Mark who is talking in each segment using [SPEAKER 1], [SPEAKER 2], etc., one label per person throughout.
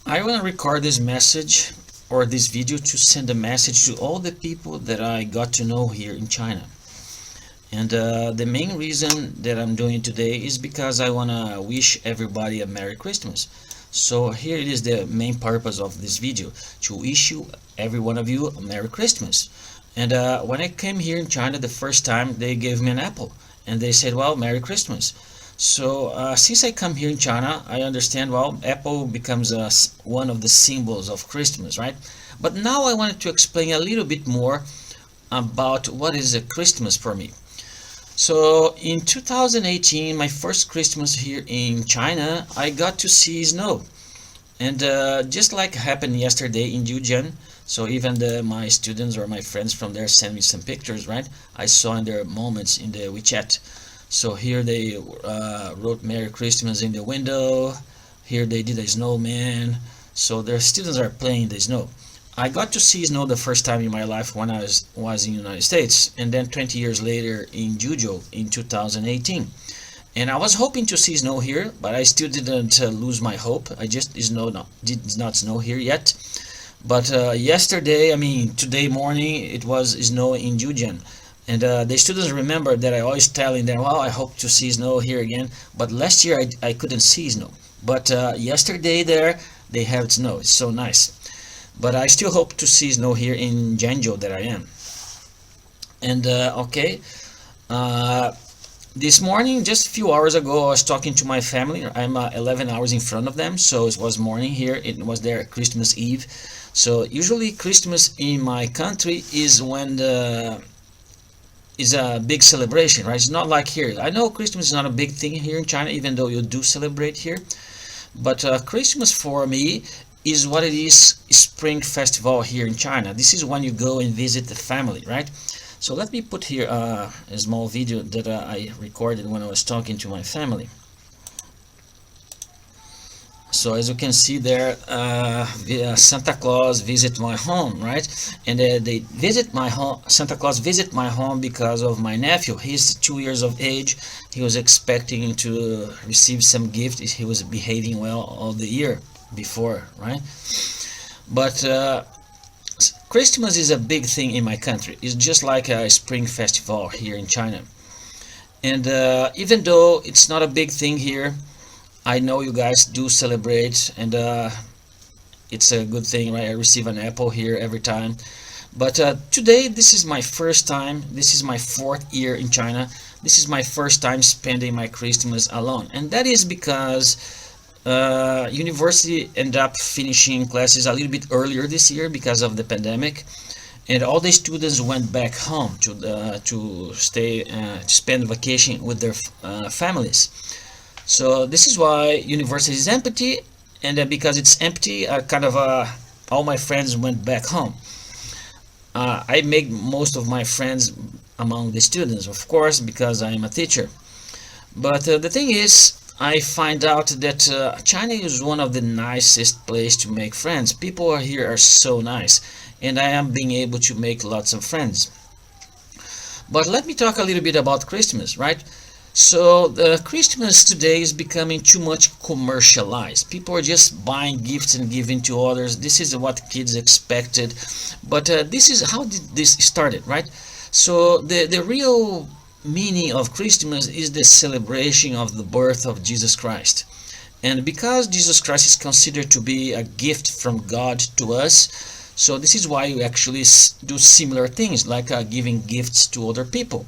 [SPEAKER 1] I want to record this message or this video to send a message to all the people that I got to know here in China. And the main reason that I'm doing it today is because I want to wish everybody a Merry Christmas. So here it is, the main purpose of this video, to wish you, every one of you, a Merry Christmas. And when I came here in China the first time, they gave me an apple and they said, well, Merry Christmas. So since I come here in China, I understand, well, apple becomes one of the symbols of Christmas, right? But now I wanted to explain a little bit more about what is a Christmas for me. So in 2018, my first Christmas here in China, I got to see snow. And just like happened yesterday in Zhengzhou, so even my students or my friends from there sent me some pictures, right? I saw in their moments in the WeChat. So here they wrote Merry Christmas in the window. Here they did a snowman. So their students are playing the snow. I got to see snow the first time in my life when I was in the United States, and then 20 years later in Zhengzhou in 2018. And I was hoping to see snow here, but I still didn't lose my hope. I just did not snow here yet. But today morning, it was snow in Zhengzhou. And the students remember that I always telling them, well, I hope to see snow here again. But last year I couldn't see snow. But yesterday there, they had snow. It's so nice. But I still hope to see snow here in Zhengzhou that I am. And this morning, just a few hours ago, I was talking to my family. I'm 11 hours in front of them, so it was morning here. It was their Christmas Eve. So usually Christmas in my country is when is a big celebration, right? It's not like here. I know Christmas is not a big thing here in China, even though you do celebrate here. But Christmas for me is what it is, Spring Festival here in China. This is when you go and visit the family, right? So let me put here a small video that I recorded when I was talking to my family. So as you can see there, Santa Claus visit my home, right? And they visit my home. Santa Claus visit my home because of my nephew. He's 2 years of age. He was expecting to receive some gift. He was behaving well all the year before, right? But Christmas is a big thing in my country. It's just like a spring festival here in China. And even though it's not a big thing here, I know you guys do celebrate, and it's a good thing, right? I receive an apple here every time. But today, this is my first time. This is my 4th year in China. This is my first time spending my Christmas alone. And that is because university ended up finishing classes a little bit earlier this year because of the pandemic, and all the students went back home to stay to spend vacation with their families. So this is why university is empty, and because it's empty, all my friends went back home. I make most of my friends among the students, of course, because I am a teacher. But the thing is, I find out that China is one of the nicest places to make friends. People here are so nice, and I am being able to make lots of friends. But let me talk a little bit about Christmas, right? So the Christmas today is becoming too much commercialized. People are just buying gifts and giving to others. This is what kids expected. But this is how did this started, right? So the real meaning of Christmas is the celebration of the birth of Jesus Christ. And because Jesus Christ is considered to be a gift from God to us, so this is why we actually do similar things, like giving gifts to other people.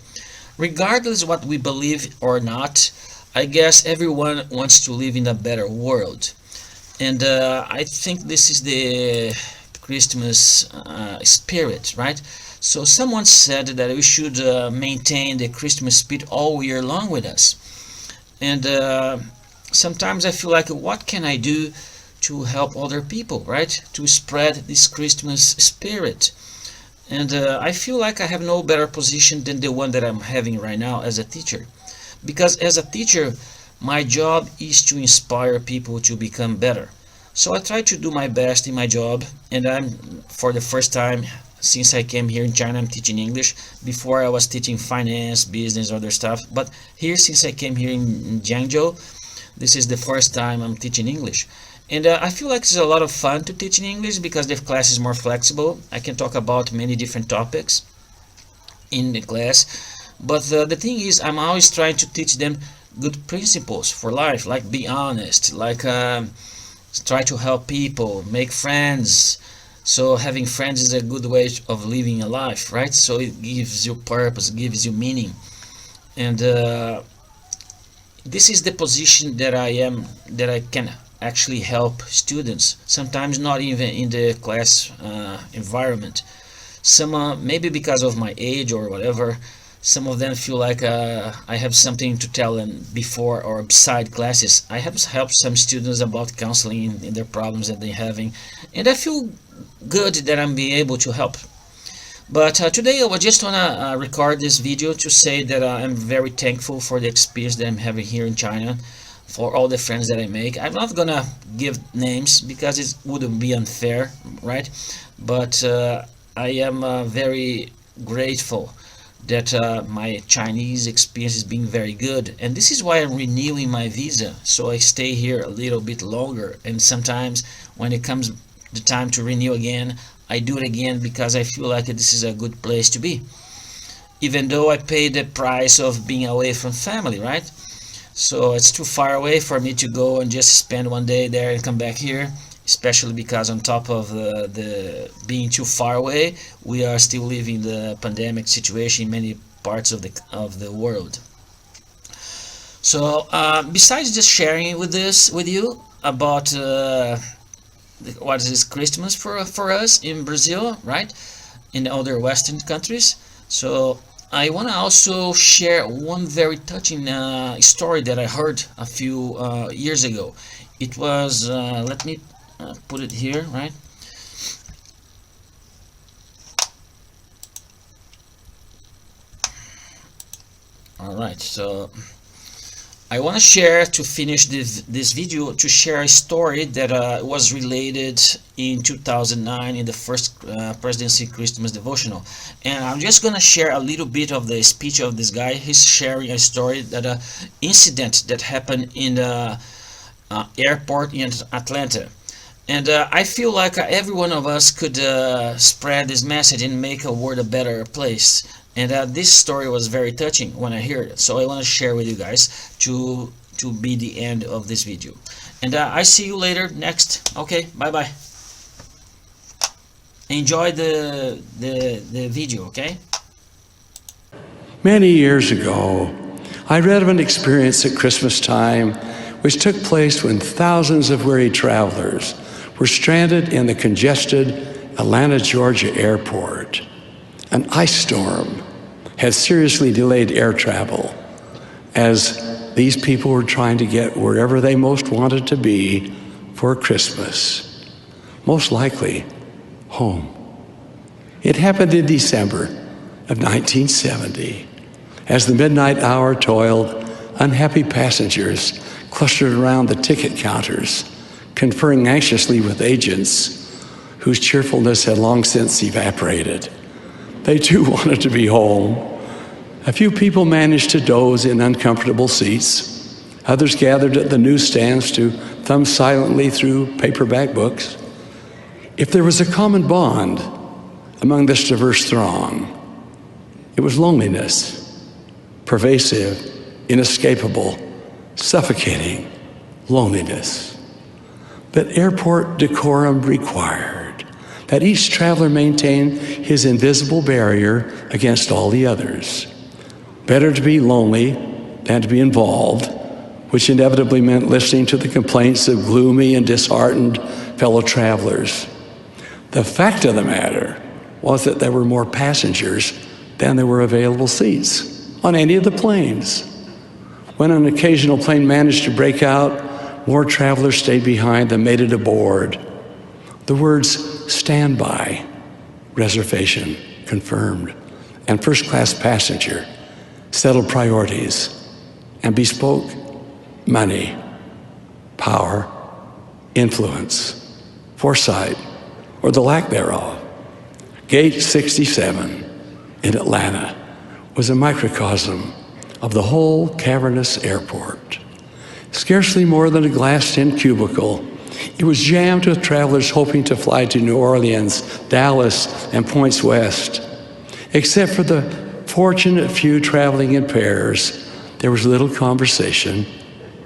[SPEAKER 1] Regardless of what we believe or not, I guess everyone wants to live in a better world. And I think this is the Christmas spirit, right? So someone said that we should maintain the Christmas spirit all year long with us. And sometimes I feel like, what can I do to help other people, right? To spread this Christmas spirit. And I feel like I have no better position than the one that I'm having right now as a teacher. Because as a teacher, my job is to inspire people to become better. So I try to do my best in my job, and for the first time since I came here in China, I'm teaching English. Before I was teaching finance, business, other stuff. But here, since I came here in Zhengzhou, This is the first time I'm teaching English. And I feel like it's a lot of fun to teach in English because the class is more flexible. I can talk about many different topics in the class. But the thing is, I'm always trying to teach them good principles for life, like be honest, like try to help people, make friends. So having friends is a good way of living a life, right? So it gives you purpose, gives you meaning. And this is the position that I am, that I can actually help students, sometimes not even in the class environment. Some maybe because of my age or whatever, some of them feel like I have something to tell them before or beside classes. I have helped some students about counseling in their problems that they're having, and I feel good that I'm being able to help. But today I just want to record this video to say that I'm very thankful for the experience that I'm having here in China, for all the friends that I make. I'm not gonna give names because it wouldn't be unfair, right? But I am very grateful that my Chinese experience is being very good, and this is why I'm renewing my visa, so I stay here a little bit longer. And sometimes when it comes the time to renew again, I do it again because I feel like this is a good place to be, even though I pay the price of being away from family, right? So it's too far away for me to go and just spend one day there and come back here, especially because on top of the being too far away, we are still living the pandemic situation in many parts of the world. So besides just sharing with you about what is Christmas for us in Brazil, right? In other Western countries. So I want to also share one very touching story that I heard a few years ago. It was, let me put it here, right? All right, so I want to share, to finish this video, to share a story that was related in 2009 in the first presidency Christmas devotional. And I'm just going to share a little bit of the speech of this guy. He's sharing a story, that incident that happened in the airport in Atlanta. And I feel like every one of us could spread this message and make a world a better place. And this story was very touching when I heard it. So I want to share with you guys to be the end of this video. And I see you later next. Okay, bye bye. Enjoy the video, okay?
[SPEAKER 2] Many years ago, I read of an experience at Christmas time which took place when thousands of weary travelers were stranded in the congested Atlanta, Georgia airport. An ice storm had seriously delayed air travel as these people were trying to get wherever they most wanted to be for Christmas, most likely home. It happened in December of 1970. As the midnight hour toiled, unhappy passengers clustered around the ticket counters, conferring anxiously with agents whose cheerfulness had long since evaporated. They too wanted to be home. A few people managed to doze in uncomfortable seats. Others gathered at the newsstands to thumb silently through paperback books. If there was a common bond among this diverse throng, it was loneliness, pervasive, inescapable, suffocating loneliness. But airport decorum required that each traveler maintain his invisible barrier against all the others. Better to be lonely than to be involved, which inevitably meant listening to the complaints of gloomy and disheartened fellow travelers. The fact of the matter was that there were more passengers than there were available seats on any of the planes. When an occasional plane managed to break out, more travelers stayed behind than made it aboard. The words standby, reservation confirmed, and first-class passenger settled priorities and bespoke money, power, influence, foresight, or the lack thereof. Gate 67 in Atlanta was a microcosm of the whole cavernous airport. Scarcely more than a glassed-in cubicle, it was jammed with travelers hoping to fly to New Orleans, Dallas, and points west. Except for the fortunate few traveling in pairs, there was little conversation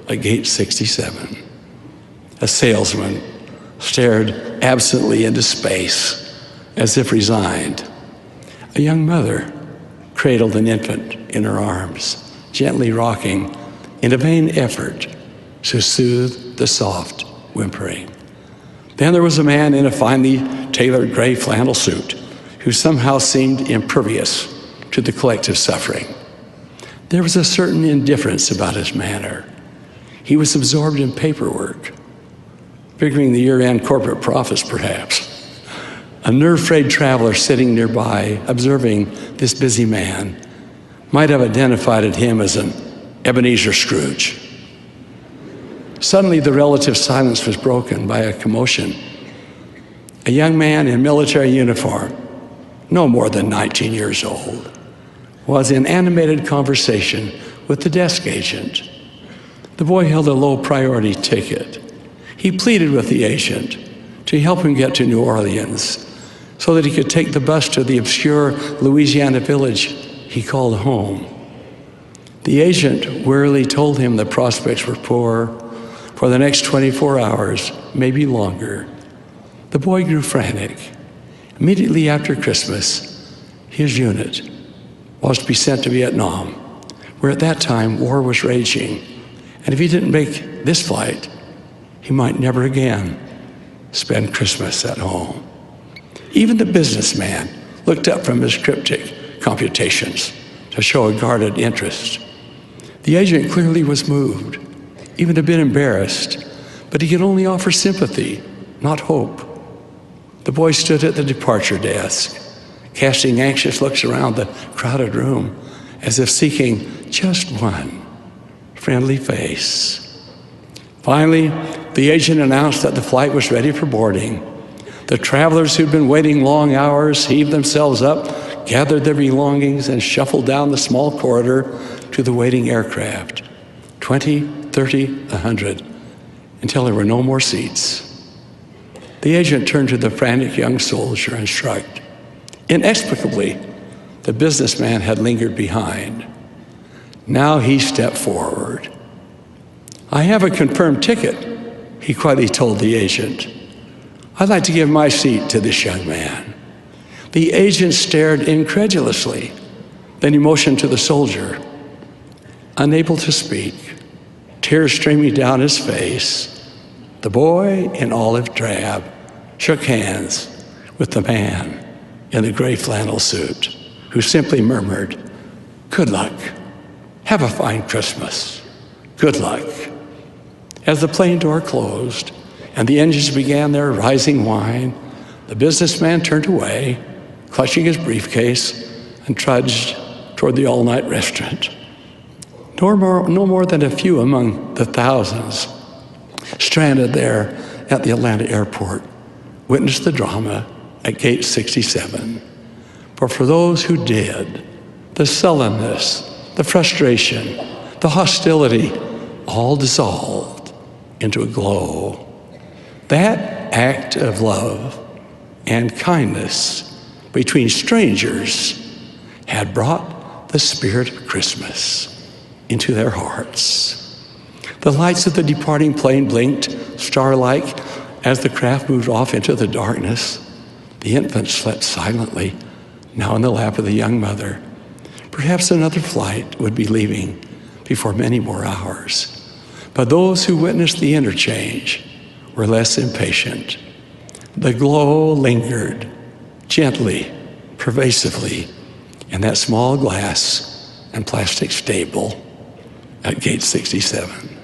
[SPEAKER 2] at gate 67. A salesman stared absently into space, as if resigned. A young mother cradled an infant in her arms, gently rocking in a vain effort to soothe the soft whimpering. Then there was a man in a finely tailored gray flannel suit who somehow seemed impervious to the collective suffering. There was a certain indifference about his manner. He was absorbed in paperwork, figuring the year-end corporate profits, perhaps. A nerve-frayed traveler sitting nearby, observing this busy man, might have identified him as an Ebenezer Scrooge. Suddenly, the relative silence was broken by a commotion. A young man in military uniform, no more than 19 years old, was in animated conversation with the desk agent. The boy held a low-priority ticket. He pleaded with the agent to help him get to New Orleans so that he could take the bus to the obscure Louisiana village he called home. The agent wearily told him the prospects were poor for the next 24 hours, maybe longer. The boy grew frantic. Immediately after Christmas, his unit was to be sent to Vietnam, where at that time war was raging. And if he didn't make this flight, he might never again spend Christmas at home. Even the businessman looked up from his cryptic computations to show a guarded interest. The agent clearly was moved, even a bit embarrassed, but he could only offer sympathy, not hope. The boy stood at the departure desk, casting anxious looks around the crowded room, as if seeking just one friendly face. Finally, the agent announced that the flight was ready for boarding. The travelers who'd been waiting long hours heaved themselves up, gathered their belongings, and shuffled down the small corridor to the waiting aircraft. 20, 30, 100, until there were no more seats. The agent turned to the frantic young soldier and shrugged. Inexplicably, the businessman had lingered behind. Now he stepped forward. "I have a confirmed ticket," he quietly told the agent. "I'd like to give my seat to this young man." The agent stared incredulously. Then he motioned to the soldier. Unable to speak, tears streaming down his face, the boy in olive drab shook hands with the man in the gray flannel suit, who simply murmured, "Good luck. Have a fine Christmas. Good luck." As the plane door closed and the engines began their rising whine, the businessman turned away, clutching his briefcase, and trudged toward the all-night restaurant. No more than a few among the thousands stranded there at the Atlanta airport witnessed the drama at gate 67. But for those who did, the sullenness, the frustration, the hostility all dissolved into a glow. That act of love and kindness between strangers had brought the spirit of Christmas into their hearts. The lights of the departing plane blinked star-like as the craft moved off into the darkness. The infant slept silently, now in the lap of the young mother. Perhaps another flight would be leaving before many more hours. But those who witnessed the interchange were less impatient. The glow lingered gently, pervasively, in that small glass and plastic stable at gate 67.